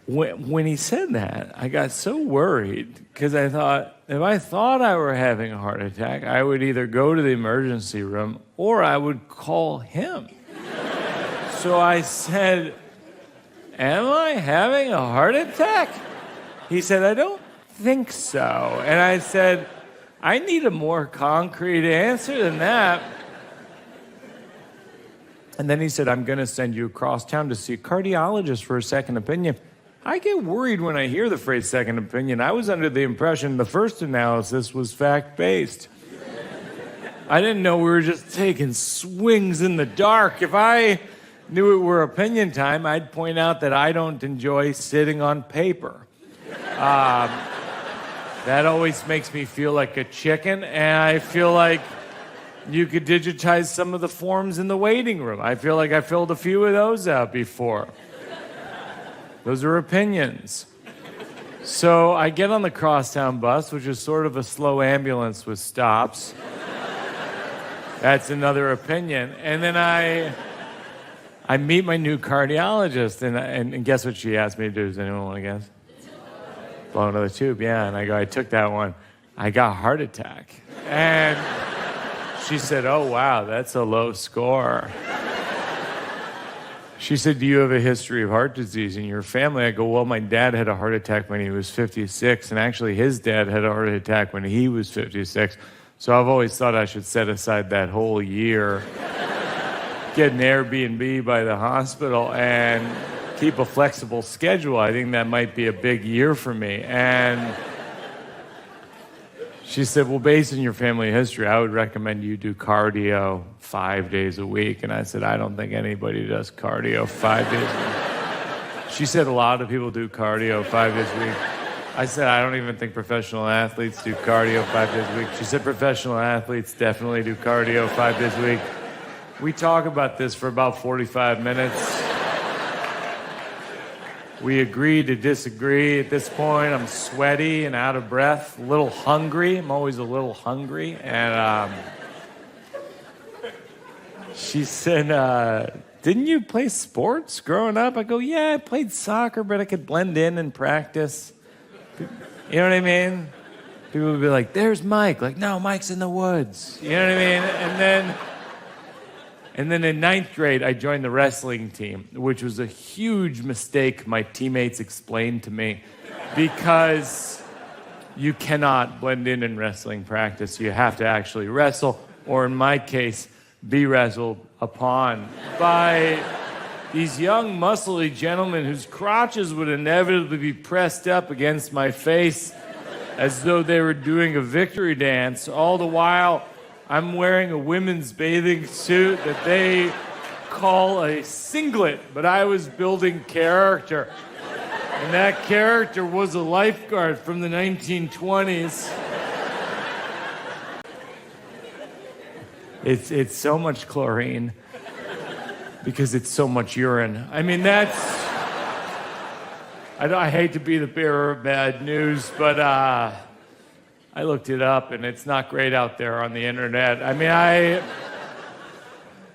when he said that, I got so worried because I thought, if I thought I were having a heart attack, I would either go to the emergency room or I would call him. So I said, am I having a heart attack? He said, I don't think so. And I said, I need a more concrete answer than that. And then he said, I'm going to send you across town to see a cardiologist for a second opinion. I get worried when I hear the phrase second opinion. I was under the impression the first analysis was fact-based. I didn't know we were just taking swings in the dark. If I knew it were opinion time, I'd point out that I don't enjoy sitting on paper. That always makes me feel like a chicken, and I feel like you could digitize some of the forms in the waiting room. I feel like I filled a few of those out before. Those are opinions. So I get on the crosstown bus, which is sort of a slow ambulance with stops. That's another opinion. And then I meet my new cardiologist, and guess what she asked me to do? Does anyone want to guess? Blow another tube, yeah. And I go, I took that one. I got a heart attack. And she said, oh, wow, that's a low score. She said, do you have a history of heart disease in your family? I go, well, my dad had a heart attack when he was 56, and actually his dad had a heart attack when he was 56. So I've always thought I should set aside that whole year, get an Airbnb by the hospital, and keep a flexible schedule. I think that might be a big year for me. And she said, well, based on your family history, I would recommend you do cardio 5 days a week. And I said, I don't think anybody does cardio 5 days a week. She said, a lot of people do cardio 5 days a week. I said, I don't even think professional athletes do cardio 5 days a week. She said, professional athletes definitely do cardio 5 days a week. We talk about this for about 45 minutes. We agree to disagree at this point. I'm sweaty and out of breath, a little hungry. I'm always a little hungry. And she said, didn't you play sports growing up? I go, yeah, I played soccer, but I could blend in and practice. You know what I mean? People would be like, there's Mike. Like, no, Mike's in the woods. You know what I mean? And then in 9th grade, I joined the wrestling team, which was a huge mistake my teammates explained to me, because you cannot blend in wrestling practice. You have to actually wrestle, or in my case, be wrestled upon by these young, muscly gentlemen whose crotches would inevitably be pressed up against my face as though they were doing a victory dance, all the while I'm wearing a women's bathing suit that they call a singlet, but I was building character. And that character was a lifeguard from the 1920s. It's so much chlorine because it's so much urine. I mean, I hate to be the bearer of bad news, but I looked it up, and it's not great out there on the internet. I mean, I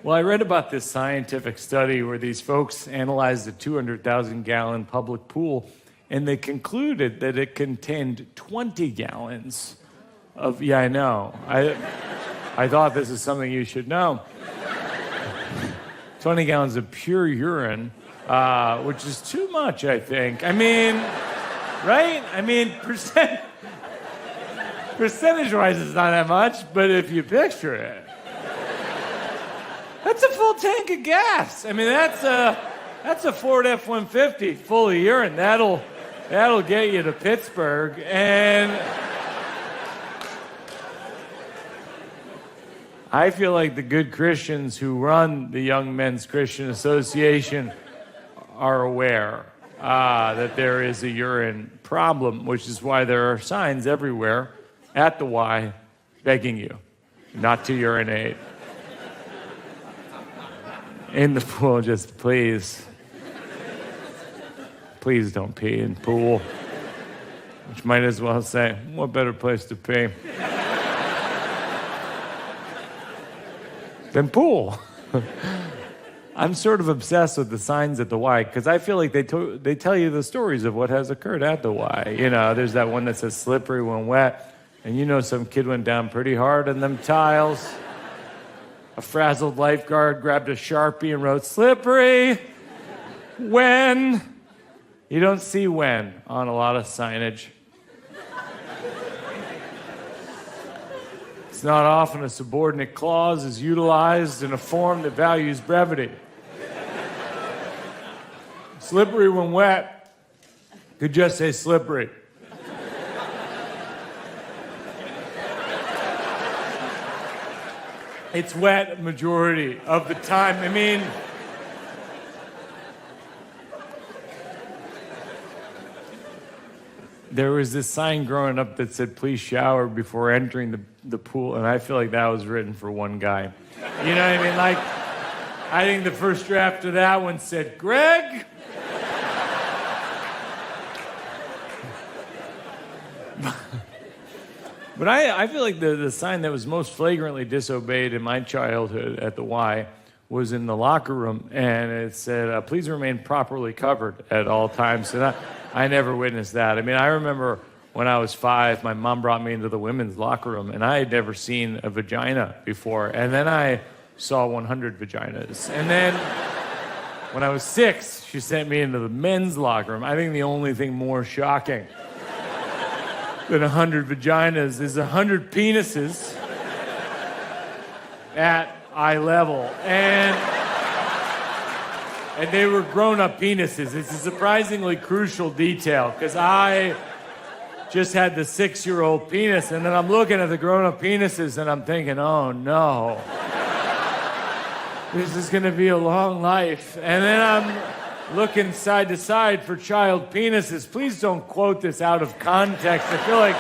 read about this scientific study where these folks analyzed a 200,000-gallon public pool, and they concluded that it contained 20 gallons of, yeah, I know. I thought this is something you should know. 20 gallons of pure urine, which is too much, I think. I mean, right? I mean, percentage-wise, it's not that much, but if you picture it, that's a full tank of gas. I mean, that's a Ford F-150 full of urine. That'll get you to Pittsburgh. And I feel like the good Christians who run the Young Men's Christian Association are aware that there is a urine problem, which is why there are signs everywhere at the Y begging you not to urinate in the pool. Just please don't pee in pool, which might as well say, what better place to pee than pool? I'm sort of obsessed with the signs at the Y because I feel like they tell you the stories of what has occurred at the Y. You know, there's that one that says slippery when wet, and you know some kid went down pretty hard on them tiles. A frazzled lifeguard grabbed a Sharpie and wrote, slippery when. You don't see when on a lot of signage. It's not often a subordinate clause is utilized in a form that values brevity. Slippery when wet could just say slippery. It's wet majority of the time. I mean, there was this sign growing up that said, please shower before entering the pool, and I feel like that was written for one guy. You know what I mean? Like, I think the first draft of that one said, Greg? But I feel like the sign that was most flagrantly disobeyed in my childhood at the Y was in the locker room, and it said, please remain properly covered at all times. And I never witnessed that. I mean, I remember when I was 5, my mom brought me into the women's locker room, and I had never seen a vagina before. And then I saw 100 vaginas. And then when I was 6, she sent me into the men's locker room. I think the only thing more shocking than 100 vaginas is 100 penises at eye level. And they were grown-up penises. It's a surprisingly crucial detail, because I just had the 6-year-old penis, and then I'm looking at the grown-up penises, and I'm thinking, oh, no. This is going to be a long life. And then I'm looking side to side for child penises. Please don't quote this out of context. I feel like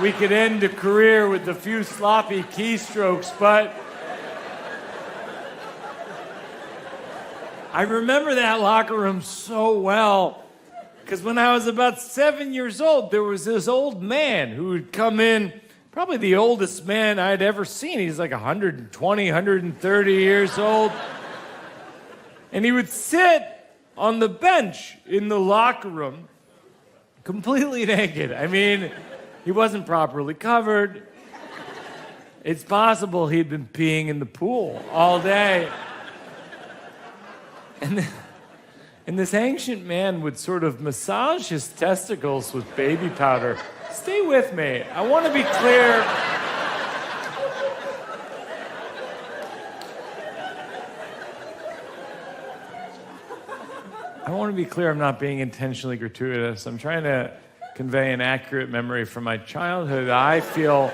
we could end a career with a few sloppy keystrokes, but I remember that locker room so well, because when I was about 7 years old, there was this old man who would come in, probably the oldest man I'd ever seen. He's like 120, 130 years old. And he would sit on the bench in the locker room, completely naked. I mean, he wasn't properly covered. It's possible he'd been peeing in the pool all day. And this ancient man would sort of massage his testicles with baby powder. Stay with me. I want to be clear. I'm not being intentionally gratuitous. I'm trying to convey an accurate memory from my childhood that I feel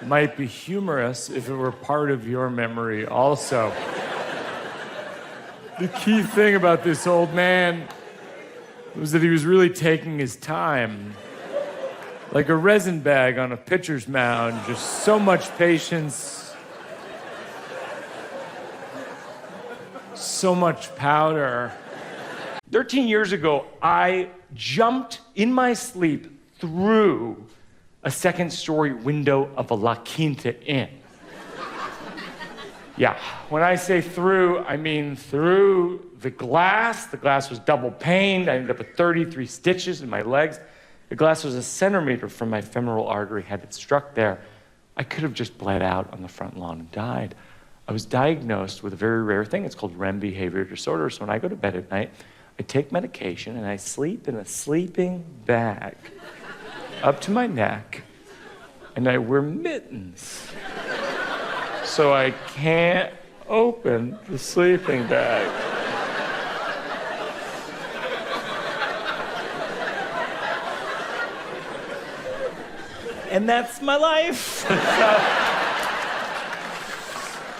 might be humorous if it were part of your memory also. The key thing about this old man was that he was really taking his time. Like a resin bag on a pitcher's mound, just so much patience, so much powder. 13 years ago, I jumped in my sleep through a second-story window of a La Quinta Inn. Yeah, when I say through, I mean through the glass. The glass was double paned. I ended up with 33 stitches in my legs. The glass was a centimeter from my femoral artery. Had it struck there, I could have just bled out on the front lawn and died. I was diagnosed with a very rare thing. It's called REM behavior disorder. So when I go to bed at night, I take medication and I sleep in a sleeping bag up to my neck, and I wear mittens so I can't open the sleeping bag. And that's my life.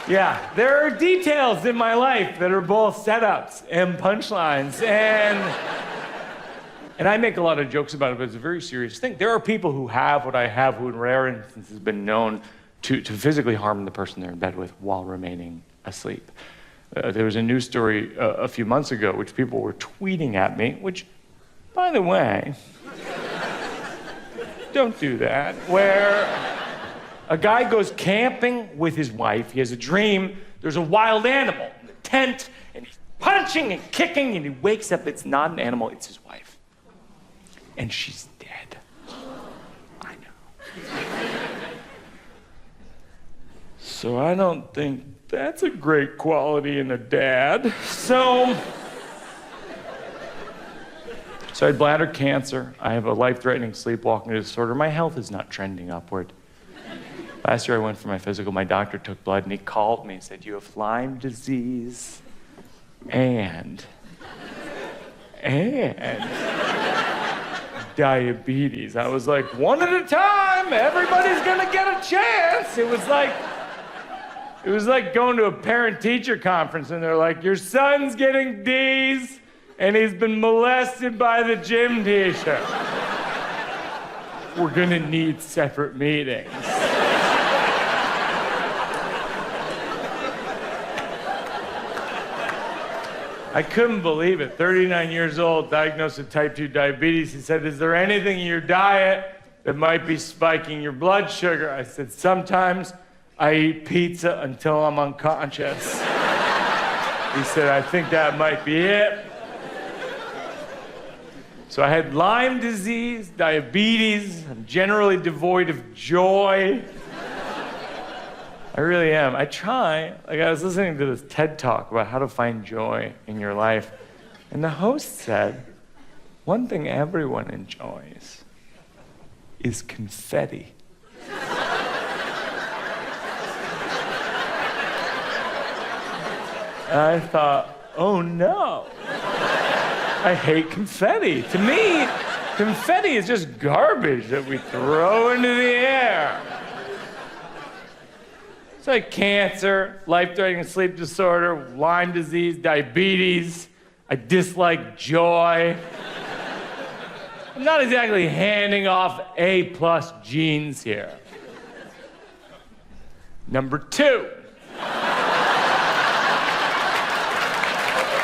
Yeah, there are details in my life that are both setups and punchlines, and I make a lot of jokes about it, but it's a very serious thing. There are people who have what I have who in rare instances have been known to physically harm the person they're in bed with while remaining asleep. There was a news story a few months ago which people were tweeting at me, which, by the way, don't do that, where a guy goes camping with his wife. He has a dream. There's a wild animal. tent, and he's punching and kicking, and he wakes up. It's not an animal, it's his wife. And she's dead. I know. So I don't think that's a great quality in a dad. So I had bladder cancer. I have a life-threatening sleepwalking disorder. My health is not trending upward. Last year I went for my physical. My doctor took blood and he called me and said, you have Lyme disease and diabetes. I was like, one at a time. Everybody's gonna get a chance. It was like going to a parent-teacher conference and they're like, your son's getting D's and he's been molested by the gym teacher. We're gonna need separate meetings. I couldn't believe it. 39 years old, diagnosed with type 2 diabetes. He said, is there anything in your diet that might be spiking your blood sugar? I said, sometimes I eat pizza until I'm unconscious. He said, I think that might be it. So I had Lyme disease, diabetes. I'm generally devoid of joy. I really am. I try. Like, I was listening to this TED Talk about how to find joy in your life. And the host said, one thing everyone enjoys is confetti. And I thought, oh no. I hate confetti. To me, confetti is just garbage that we throw into the air. It's like cancer, life-threatening sleep disorder, Lyme disease, diabetes. I dislike joy. I'm not exactly handing off A+ genes here. Number 2.